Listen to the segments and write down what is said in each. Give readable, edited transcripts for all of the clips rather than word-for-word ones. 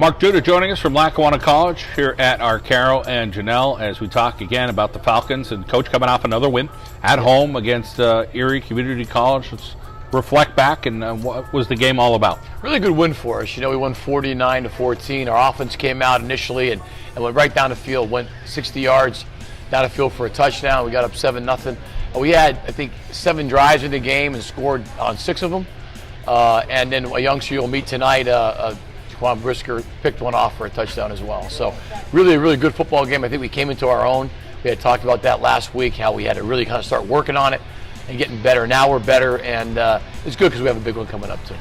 Mark Duda joining us from Lackawanna College here at Arcaro and Genell as we talk again about the Falcons and Coach coming off another win at home against Erie Community College. Let's reflect back and what was the game all about? Really good win for us. You know, we won 49-14. Our offense came out initially and went right down the field, went 60 yards down the field for a touchdown. We got up 7-0. We had, I think, 7 drives in the game and scored on 6 of them. And then a youngster you'll meet tonight, JaQuan Brisker, picked one off for a touchdown as well. So really a really good football game. I think we came into our own. We had talked about that last week, how we had to really kind of start working on it and getting better. Now we're better, and it's good because we have a big one coming up too.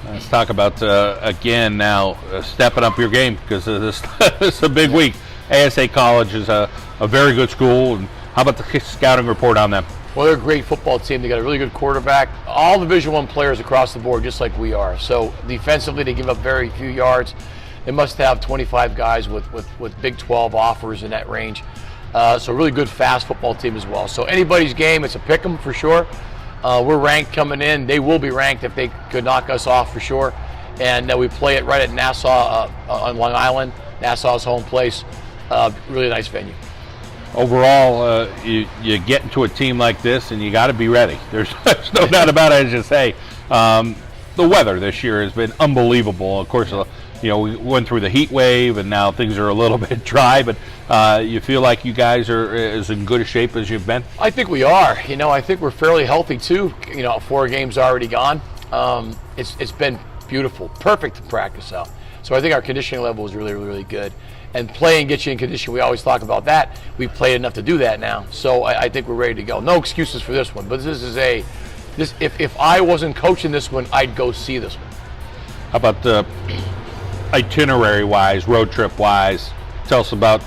Let's talk about, again, now stepping up your game because this is a big week. ASA College is a very good school. And how about the scouting report on them? Well, they're a great football team. They got a really good quarterback. All Division I players across the board, just like we are. So defensively, they give up very few yards. They must have 25 guys with Big 12 offers in that range. So really good, fast football team as well. So anybody's game, it's a pick 'em for sure. We're ranked coming in. They will be ranked if they could knock us off for sure. And we play it right at Nassau on Long Island. Nassau's home place. Really nice venue. Overall, you get into a team like this and you got to be ready. There's no doubt about it, as you say. The weather this year has been unbelievable. Of course, we went through the heat wave and now things are a little bit dry, but you feel like you guys are as in good a shape as you've been? I think we are. I think we're fairly healthy too. 4 games already gone. It's been beautiful, perfect to practice out. So I think our conditioning level is really, really, really good. And playing gets you in condition. We always talk about that. We played enough to do that now. So I think we're ready to go. No excuses for this one. But this is if I wasn't coaching this one, I'd go see this one. How about itinerary-wise, road trip-wise? Tell us about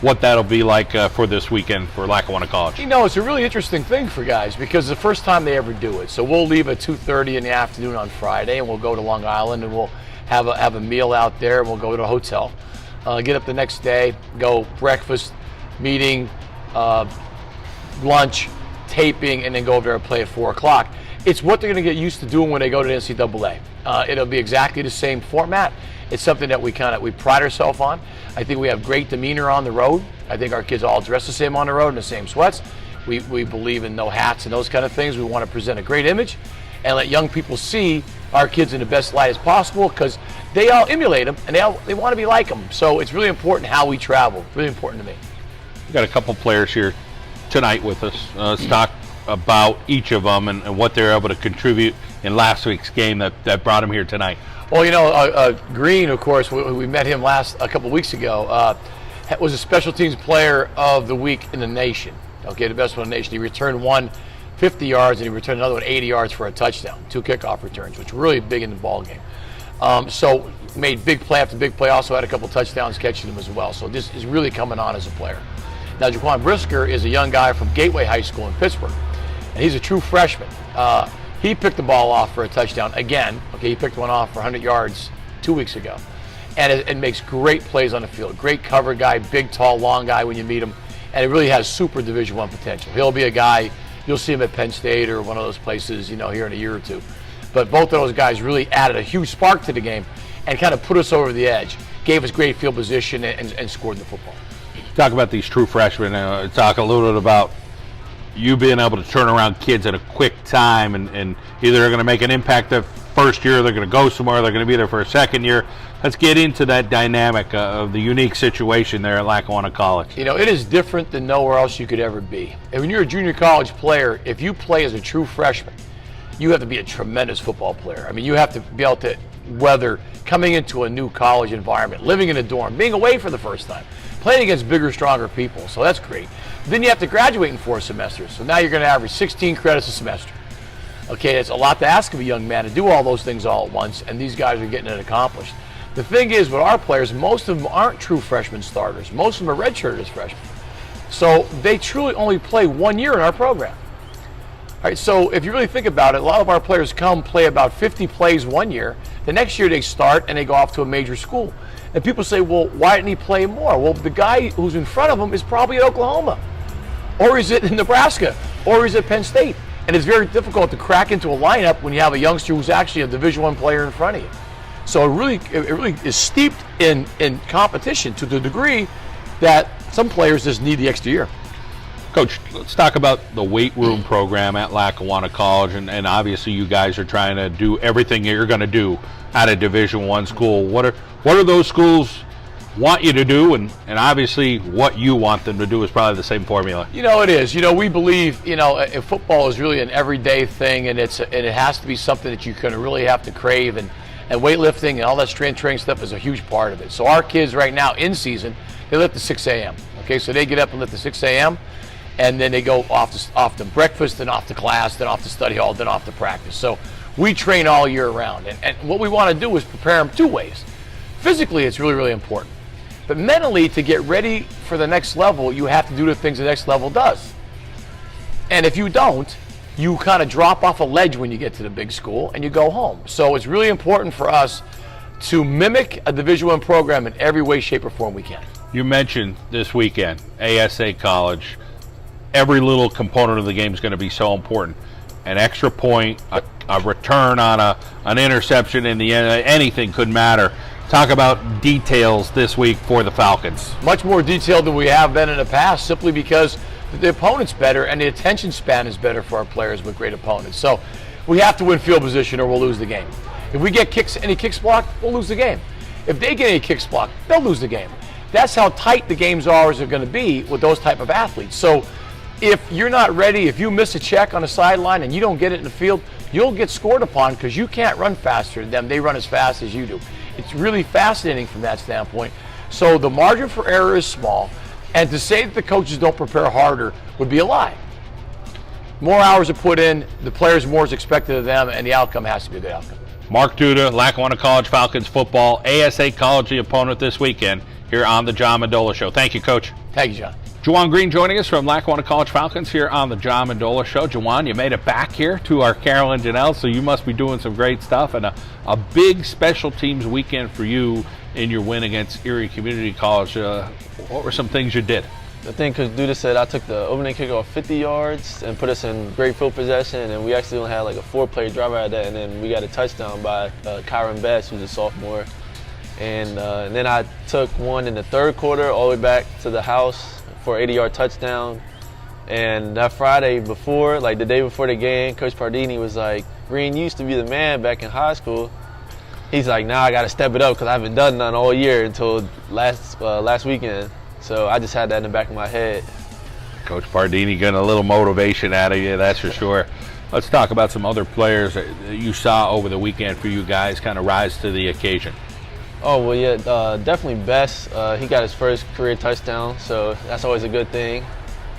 what that'll be like for this weekend for Lackawanna College. It's a really interesting thing for guys because it's the first time they ever do it. So we'll leave at 2:30 in the afternoon on Friday, and we'll go to Long Island, and we'll have a meal out there, and we'll go to a hotel. Get up the next day, go breakfast, meeting, lunch, taping, and then go over there and play at 4 o'clock. It's what they're going to get used to doing when they go to the NCAA. It'll be exactly the same format. It's something that we pride ourselves on. I think we have great demeanor on the road. I think our kids all dress the same on the road in the same sweats. We believe in no hats and those kind of things. We want to present a great image and let young people see our kids in the best light as possible because they all emulate them and they want to be like them. So it's really important how we travel. Really important to me. We've got a couple players here tonight with us. Let's talk about each of them and what they're able to contribute in last week's game that brought them here tonight. Well, Greene, of course, we met him a couple weeks ago, was a special teams player of the week in the nation. Okay, the best one in the nation. He returned one 50 yards, and he returned another one 80 yards for a touchdown, 2 kickoff returns, which were really big in the ball game. So made big play after big play, also had a couple touchdowns catching them as well. So this is really coming on as a player. Now, JaQuan Brisker is a young guy from Gateway High School in Pittsburgh, and he's a true freshman. He picked the ball off for a touchdown again. Okay, he picked one off for 100 yards 2 weeks ago. And it makes great plays on the field. Great cover guy, big, tall, long guy when you meet him. And it really has super Division I potential. He'll be a guy, you'll see him at Penn State or one of those places, here in a year or two. But both of those guys really added a huge spark to the game and kind of put us over the edge. Gave us great field position and scored the football. Talk about these true freshmen. Talk a little bit about you being able to turn around kids at a quick time and either they're going to make an impact the first year, they're going to go somewhere, they're going to be there for a second year. Let's get into that dynamic of the unique situation there at Lackawanna College. It is different than nowhere else you could ever be. And when you're a junior college player, if you play as a true freshman, you have to be a tremendous football player. I mean, you have to be able to weather coming into a new college environment, living in a dorm, being away for the first time, playing against bigger, stronger people. So that's great. Then you have to graduate in 4 semesters. So now you're going to average 16 credits a semester. Okay, it's a lot to ask of a young man to do all those things all at once, and these guys are getting it accomplished. The thing is, with our players, most of them aren't true freshman starters. Most of them are redshirted as freshmen. So they truly only play 1 year in our program. All right, so if you really think about it, a lot of our players come play about 50 plays 1 year. The next year they start and they go off to a major school. And people say, well, why didn't he play more? Well, the guy who's in front of him is probably at Oklahoma, or is it in Nebraska, or is it Penn State? And it's very difficult to crack into a lineup when you have a youngster who's actually a Division I player in front of you. So it really is steeped in competition to the degree that some players just need the extra year. Coach, let's talk about the weight room program at Lackawanna College, and obviously you guys are trying to do everything you're going to do at a Division I school. What are those schools want you to do, and obviously what you want them to do is probably the same formula. It is. We believe, football is really an everyday thing, and it has to be something that you kind of really have to crave, and weightlifting and all that strength training stuff is a huge part of it. So our kids right now in season, they lift at 6 a.m. Okay, so they get up and lift at 6 a.m. and then they go off to breakfast, then off to class, then off to study hall, then off to practice. So we train all year round, and what we want to do is prepare them two ways. Physically, it's really, really important. But mentally, to get ready for the next level, you have to do the things the next level does. And if you don't, you kind of drop off a ledge when you get to the big school and you go home. So it's really important for us to mimic a Division I program in every way, shape, or form we can. You mentioned this weekend, ASA College. Every little component of the game is going to be so important. An extra point, a return on an interception in the end, anything could matter. Talk about details this week for the Falcons. Much more detailed than we have been in the past, simply because the opponent's better and the attention span is better for our players with great opponents. So we have to win field position or we'll lose the game. If we get any kicks blocked, we'll lose the game. If they get any kicks blocked, they'll lose the game. That's how tight the games are going to be with those type of athletes. So if you're not ready, if you miss a check on the sideline and you don't get it in the field, you'll get scored upon because you can't run faster than them. They run as fast as you do. It's really fascinating from that standpoint. So the margin for error is small, and to say that the coaches don't prepare harder would be a lie. More hours are put in, the players more is expected of them, and the outcome has to be a good outcome. Mark Duda, Lackawanna College Falcons football, ASA College the opponent this weekend here on the John Mendola Show. Thank you, Coach. Thank you, John. Juwan Greene joining us from Lackawanna College Falcons here on the John Mendola Show. Juwan, you made it back here to Arcaro and Genell, so you must be doing some great stuff, and a big special teams weekend for you in your win against Erie Community College. What were some things you did? I think Coach Duda said I took the opening kickoff 50 yards and put us in great field possession, and we actually only had like a 4-play drive out of that, and then we got a touchdown by Kyron Best, who's a sophomore. And then I took one in the third quarter all the way back to the house for an 80-yard touchdown. And that Friday before, like the day before the game, Coach Pardini was like, Greene, you used to be the man back in high school. He's like, now I got to step it up because I haven't done none all year until last weekend. So I just had that in the back of my head. Coach Pardini getting a little motivation out of you, that's for sure. Let's talk about some other players that you saw over the weekend for you guys kind of rise to the occasion. Oh, well, yeah, definitely Best. He got his first career touchdown, so that's always a good thing.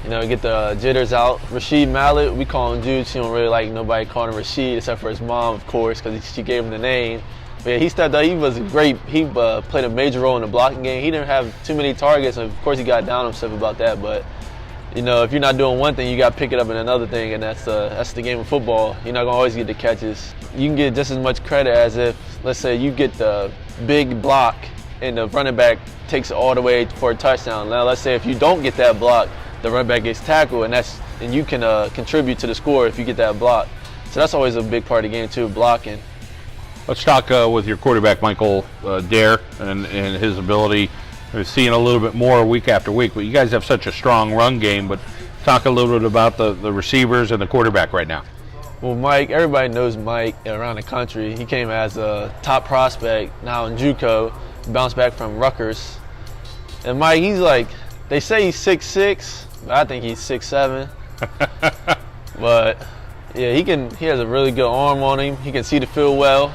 Get the jitters out. Rashid Mallet, we call him Jude. She don't really like nobody calling him Rashid except for his mom, of course, because she gave him the name. But yeah, he stepped up. He was great. He played a major role in the blocking game. He didn't have too many targets, and of course he got down on himself about that. But if you're not doing one thing, you got to pick it up in another thing, and that's the game of football. You're not gonna always get the catches. You can get just as much credit as if, let's say, you get the big block and the running back takes it all the way for a touchdown. Now, let's say if you don't get that block, the running back gets tackled, and you can contribute to the score if you get that block. So that's always a big part of the game too, blocking. Let's talk with your quarterback, Michael Dare, and his ability. We're seeing a little bit more week after week, but you guys have such a strong run game. But talk a little bit about the receivers and the quarterback right now. Well, Mike, everybody knows Mike around the country. He came as a top prospect now in JUCO, bounced back from Rutgers. And Mike, he's like, they say he's 6'6", but I think he's 6'7". But yeah, he has a really good arm on him. He can see the field well.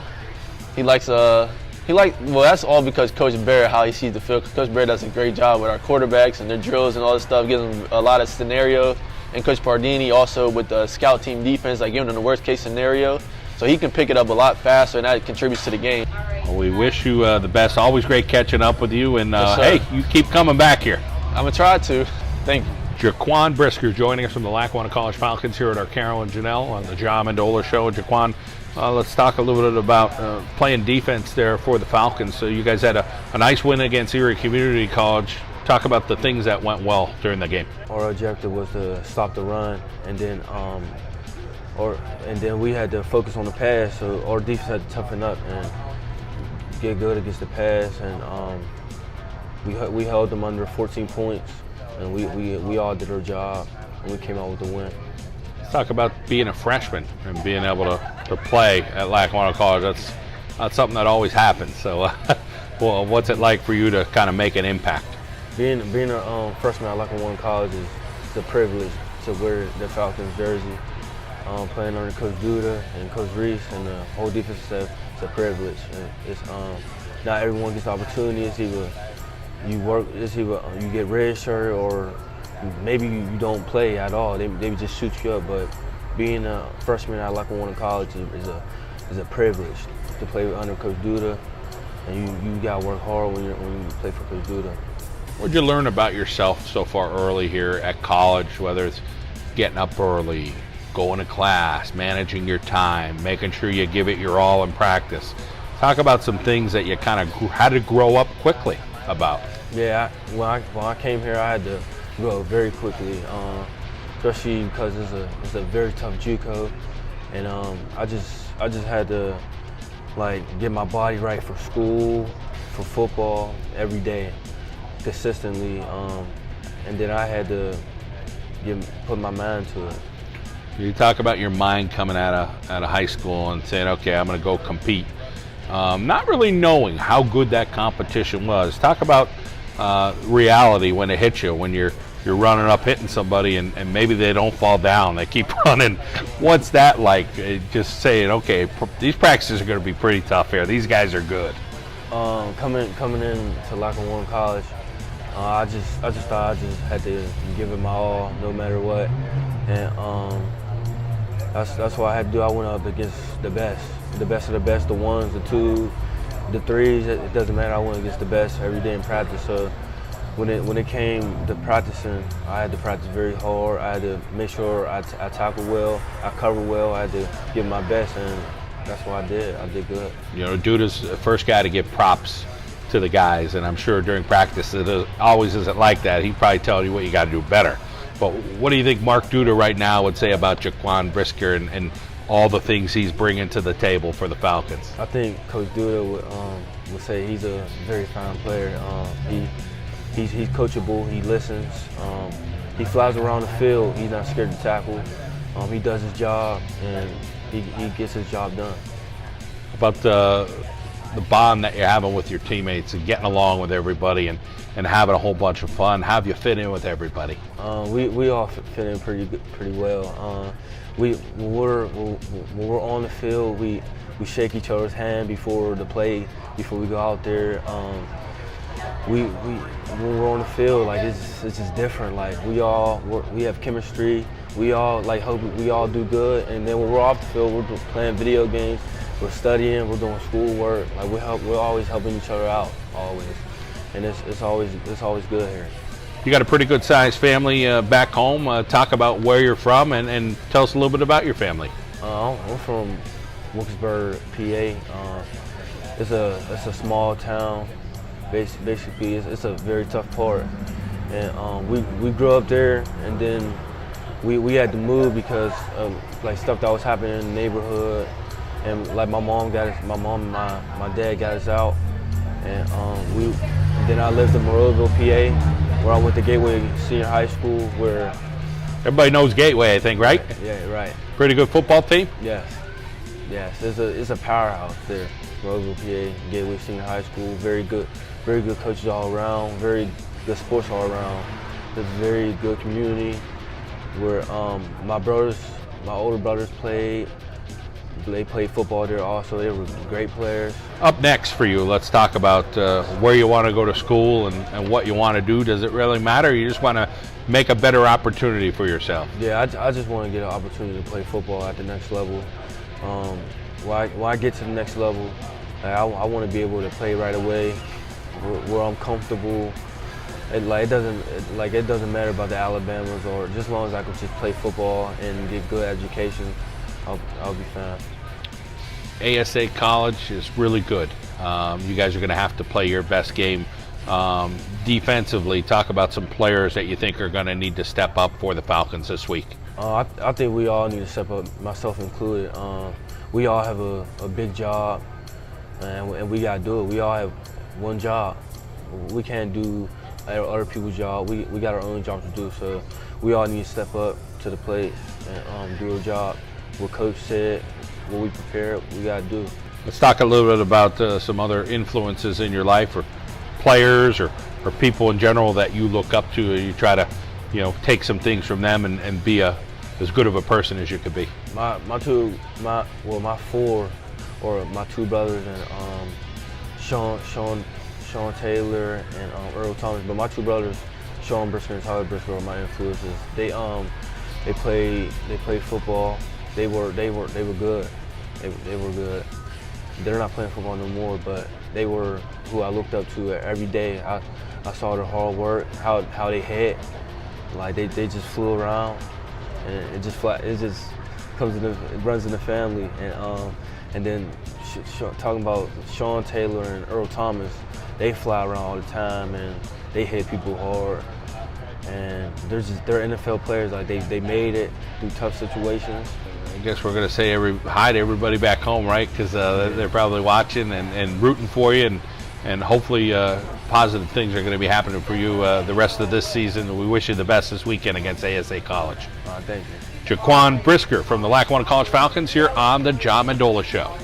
Well, that's all because Coach Barrett, how he sees the field. Coach Barrett does a great job with our quarterbacks and their drills and all this stuff, gives them a lot of scenario. And Coach Pardini also with the scout team defense, like giving them the worst case scenario. So he can pick it up a lot faster, and that contributes to the game. Well, we wish you the best. Always great catching up with you. And Yes, hey, you keep coming back here. I'm going to try to. Thank you. JaQuan Brisker joining us from the Lackawanna College Falcons here at Arcaro and Genell on the John Mendola Show. JaQuan, let's talk a little bit about playing defense there for the Falcons. So you guys had a nice win against Erie Community College. Talk about the things that went well during the game. Our objective was to stop the run, and then we had to focus on the pass. So our defense had to toughen up, and get good against the pass, and we held them under 14 points, and we all did our job, and we came out with the win. Let's talk about being a freshman and being able to play at Lackawanna College. That's not something that always happens. So, well, what's it like for you to kind of make an impact? Being a freshman at Lackawanna College is a privilege to wear the Falcons jersey. Playing under Coach Duda and Coach Reese and the whole defensive staff, it's a privilege. And it's not everyone gets the opportunity. It's either you get red shirt or maybe you don't play at all. They just shoot you up. But being a freshman at Lackawanna College is a privilege to play under Coach Duda, and you got to work hard when you play for Coach Duda. What'd you learn about yourself so far early here at college, whether it's getting up early, going to class, managing your time, making sure you give it your all in practice? Talk about some things that you kind of had to grow up quickly about. Yeah, when I came here, I had to grow up very quickly, especially because it's a very tough JUCO, and I just had to get my body right for school, for football, every day, consistently, and then I had to put my mind to it. You talk about your mind coming out of high school and saying, okay, I'm going to go compete. Not really knowing how good that competition was. Talk about reality when it hits you, when you're running up hitting somebody and maybe they don't fall down, they keep running. What's that like? Just saying, okay, these practices are going to be pretty tough here. These guys are good. Coming in to Lackawanna College, I just thought I just had to give it my all, no matter what, and that's what I had to do. I went up against the best of the best, the ones, the twos, the threes. It doesn't matter. I went against the best every day in practice. So when it came to practicing, I had to practice very hard. I had to make sure I tackled well, I covered well. I had to give my best, and that's what I did. I did good. You know, Duda's the first guy to give props to the guys, and I'm sure during practice it always isn't like that. He'd probably tell you what you got to do better. But what do you think Mark Duda right now would say about JaQuan, Brisker, and all the things he's bringing to the table for the Falcons? I think Coach Duda would say he's a very fine player. He's coachable. He listens. He flies around the field. He's not scared to tackle. He does his job, and he gets his job done. About the bond that you're having with your teammates and getting along with everybody and having a whole bunch of fun. How have you fit in with everybody? We all fit in pretty well. When we're on the field, we shake each other's hand before the play, before we go out there. When we're on the field, it's just different. We have chemistry. We all hope we all do good, and then when we're off the field, we're playing video games. We're studying, we're doing schoolwork. We're always helping each other out, always, and it's always good here. You got a pretty good sized family back home. Talk about where you're from and tell us a little bit about your family. I'm from Wilkesburg, PA. It's a small town. Basically, it's a very tough part, and we grew up there, and then we had to move because of stuff that was happening in the neighborhood. And my mom and my dad got us out, and then I lived in Monroeville, PA, where I went to Gateway Senior High School, where everybody knows Gateway, I think, right? Yeah, right. Pretty good football team. Yes. It's a powerhouse there, Monroeville, PA, Gateway Senior High School. Very good coaches all around. Very good sports all around. It's a very good community where my older brothers played. They played football there also. They were great players. Up next for you, let's talk about where you want to go to school and what you want to do. Does it really matter? You just want to make a better opportunity for yourself? Yeah, I just want to get an opportunity to play football at the next level. When I get to the next level, I want to be able to play right away where I'm comfortable. It doesn't matter about the Alabamas, or just as long as I can just play football and get good education, I'll be fine. ASA College is really good. You guys are going to have to play your best game defensively. Talk about some players that you think are going to need to step up for the Falcons this week. I think we all need to step up, myself included. We all have a big job, and we gotta do it. We all have one job. We can't do other people's job. We got our own job to do. So we all need to step up to the plate and do our job. What coach said, what we prepared, we gotta do. Let's talk a little bit about some other influences in your life, or players, or people in general that you look up to. You try to, take some things from them and be as good of a person as you could be. My two brothers and Sean Taylor and Earl Thomas, but my two brothers, Sean Brisker and Tyler Brisker, are my influences. They played football. They were good. They were good. They're not playing football no more, but they were who I looked up to every day. I saw their hard work, how they hit. Like they just flew around, and it just runs in the family. And then talking about Sean Taylor and Earl Thomas, they fly around all the time and they hit people hard. And they're NFL players. Like they made it through tough situations. I guess we're going to say hi to everybody back home, right? Because they're probably watching and rooting for you, and hopefully positive things are going to be happening for you the rest of this season. We wish you the best this weekend against ASA College. Thank you. JaQuan Brisker from the Lackawanna College Falcons here on the John Mendola Show.